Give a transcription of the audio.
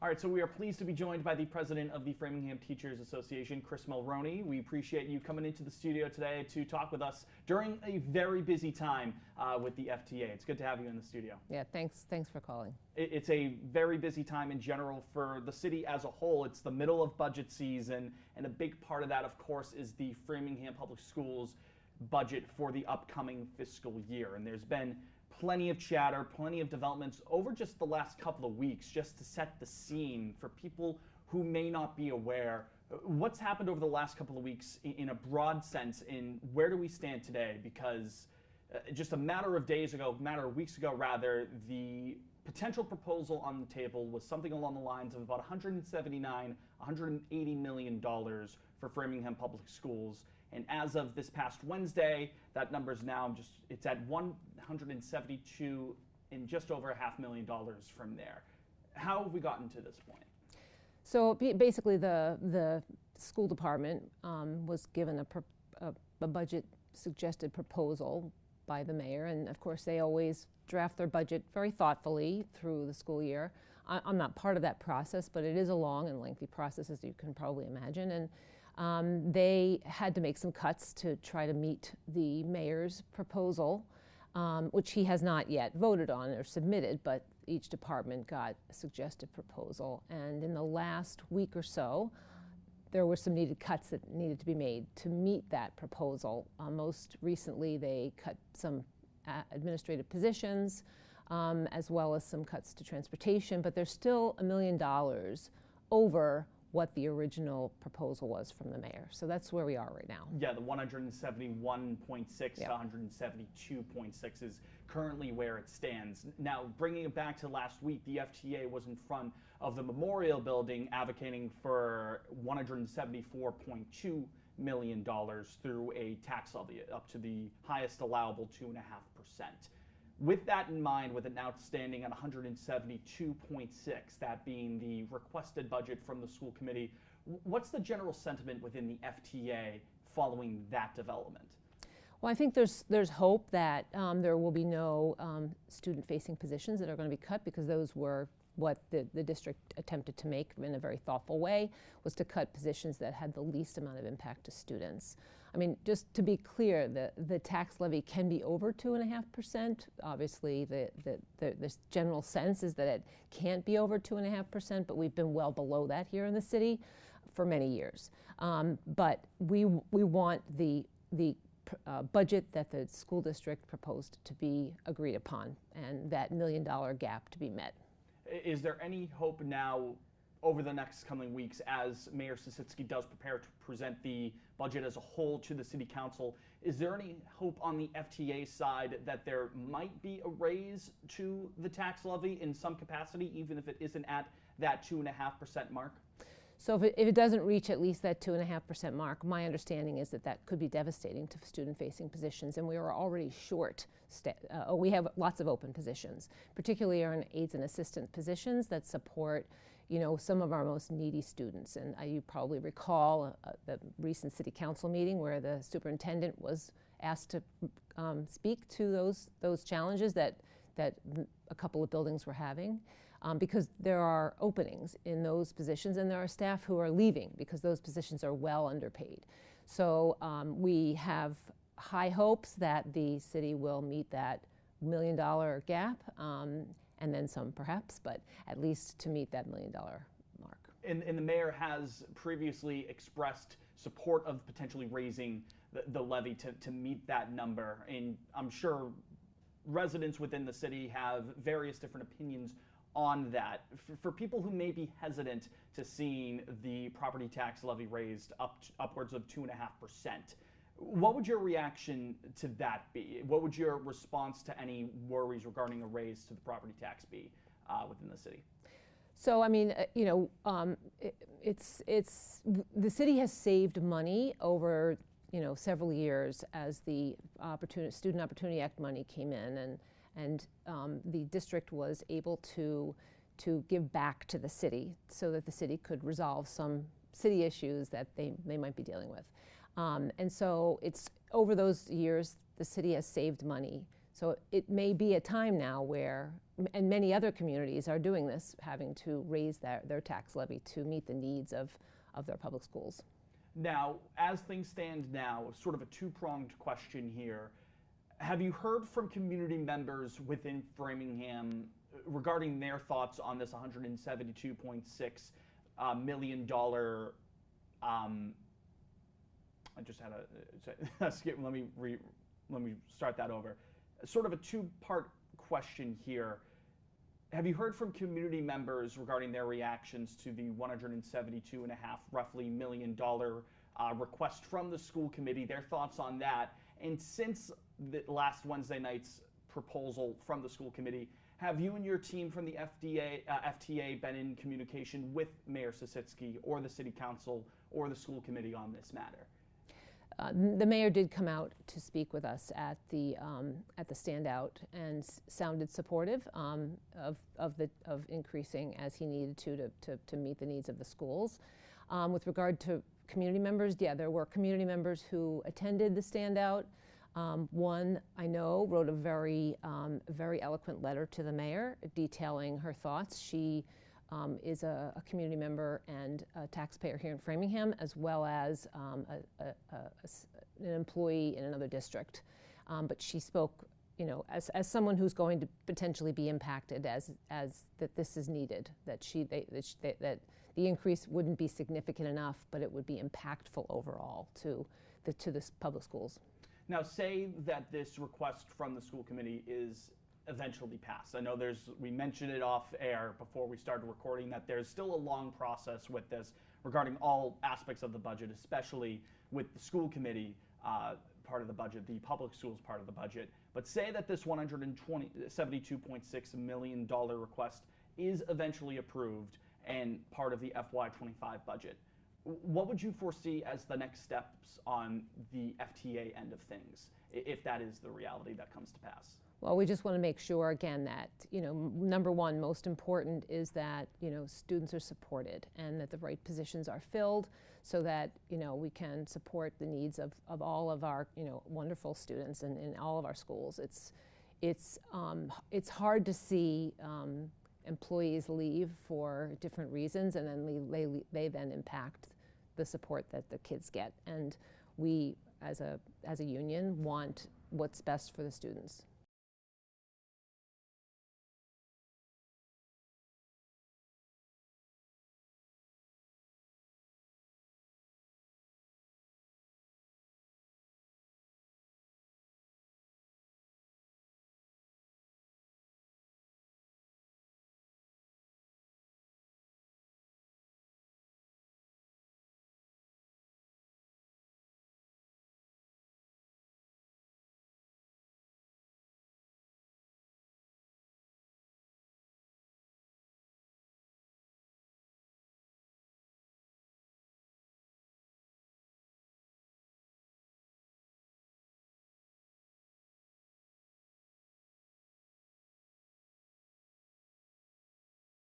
All right, so we are pleased to be joined by the president of the Framingham Teachers Association, Chris Mulroney. We appreciate you coming into the studio today to talk with us during a very busy time with the FTA. It's good to have you in the studio. Yeah, thanks for calling. It's a very busy time in general for the city as a whole. It's the middle of budget season, and a big part of that, of course, is the Framingham Public Schools budget for the upcoming fiscal year. And there's been plenty of chatter, plenty of developments over just the last couple of weeks, just to set the scene for people who may not be aware. What's happened over the last couple of weeks in a broad sense, in where do we stand today? Because just a matter of weeks ago rather, the potential proposal on the table was something along the lines of about $180 million for Framingham Public Schools. And as of this past Wednesday, that number is now it's at $172 and just over $500,000 from there. How have we gotten to this point? So basically the school department was given a budget suggested proposal by the mayor, and of course they always draft their budget very thoughtfully through the school year. I'm not part of that process, but it is a long and lengthy process, as you can probably imagine, and they had to make some cuts to try to meet the mayor's proposal, which he has not yet voted on or submitted, but each department got a suggested proposal. And in the last week or so, there were some needed cuts that needed to be made to meet that proposal. Most recently, they cut some administrative positions, as well as some cuts to transportation, but there's still $1 million over what the original proposal was from the mayor. So that's where we are right now. Yeah, the 171.6 to 172.6 is currently where it stands. Now, bringing it back to last week, the FTA was in front of the Memorial Building advocating for $174.2 million through a tax levy up to the highest allowable 2.5%. With that in mind, with it now standing at 172.6, that being the requested budget from the school committee, what's the general sentiment within the FTA following that development? Well, I think there's hope that there will be no student-facing positions that are going to be cut, because those were what the district attempted to make in a very thoughtful way, was to cut positions that had the least amount of impact to students. I mean, just to be clear, the tax levy can be over 2.5%. Obviously, the general sense is that it can't be over 2.5%, but we've been well below that here in the city for many years. But we want the budget that the school district proposed to be agreed upon, and that $1 million gap to be met. Is there any hope now over the next coming weeks, as Mayor Sisitsky does prepare to present the budget as a whole to the City Council, is there any hope on the FTA side that there might be a raise to the tax levy in some capacity, even if it isn't at that 2.5% mark? So if it doesn't reach at least that 2.5% mark, my understanding is that could be devastating to student-facing positions, and we are already short. We have lots of open positions, particularly our aides and assistant positions that support, some of our most needy students. And you probably recall the recent City Council meeting where the superintendent was asked to speak to those challenges that a couple of buildings were having. Because there are openings in those positions, and there are staff who are leaving because those positions are well underpaid. So we have high hopes that the city will meet that $1 million gap, and then some perhaps, but at least to meet that $1 million mark. And the mayor has previously expressed support of potentially raising the levy to meet that number. And I'm sure residents within the city have various different opinions on that. For people who may be hesitant to seeing the property tax levy raised upwards of 2.5%, what would your reaction to that be? What would your response to any worries regarding a raise to the property tax be within the city? So I mean, the city has saved money over several years as the Student Opportunity Act money came in, and the district was able to give back to the city so that the city could resolve some city issues that they might be dealing with. And so it's over those years, the city has saved money. So it may be a time now where and many other communities are doing this, having to raise their tax levy to meet the needs of their public schools. Now, as things stand now, sort of a two-pronged question here. Have you heard from community members within Framingham regarding their thoughts on this $172.6 million? I just had let me start that over. Sort of a two-part question here. Have you heard from community members regarding their reactions to the $172.5 roughly million request from the school committee, their thoughts on that? And since the last Wednesday night's proposal from the school committee, have you and your team from the FTA been in communication with Mayor Sisitsky or the City Council or the school committee on this matter? The mayor did come out to speak with us at the standout and sounded supportive of increasing as he needed to meet the needs of the schools. With regard to community members, yeah, there were community members who attended the standout. One I know wrote a very eloquent letter to the mayor detailing her thoughts. She is a community member and a taxpayer here in Framingham, as well as an employee in another district. But she spoke, as someone who's going to potentially be impacted, as that this is needed, that the increase wouldn't be significant enough, but it would be impactful overall to the public schools. Now, say that this request from the school committee is eventually passed. I know we mentioned it off air before we started recording that there's still a long process with this regarding all aspects of the budget, especially with the school committee part of the budget, the public schools part of the budget. But say that this $172.6 million request is eventually approved and part of the FY25 budget. What would you foresee as the next steps on the FTA end of things, if that is the reality that comes to pass? Well, we just want to make sure, again, that, number one, most important is that, students are supported and that the right positions are filled so that, we can support the needs of all of our, wonderful students in all of our schools. It's hard to see employees leave for different reasons, and then they then impact the support that the kids get. And we, as a union, want what's best for the students.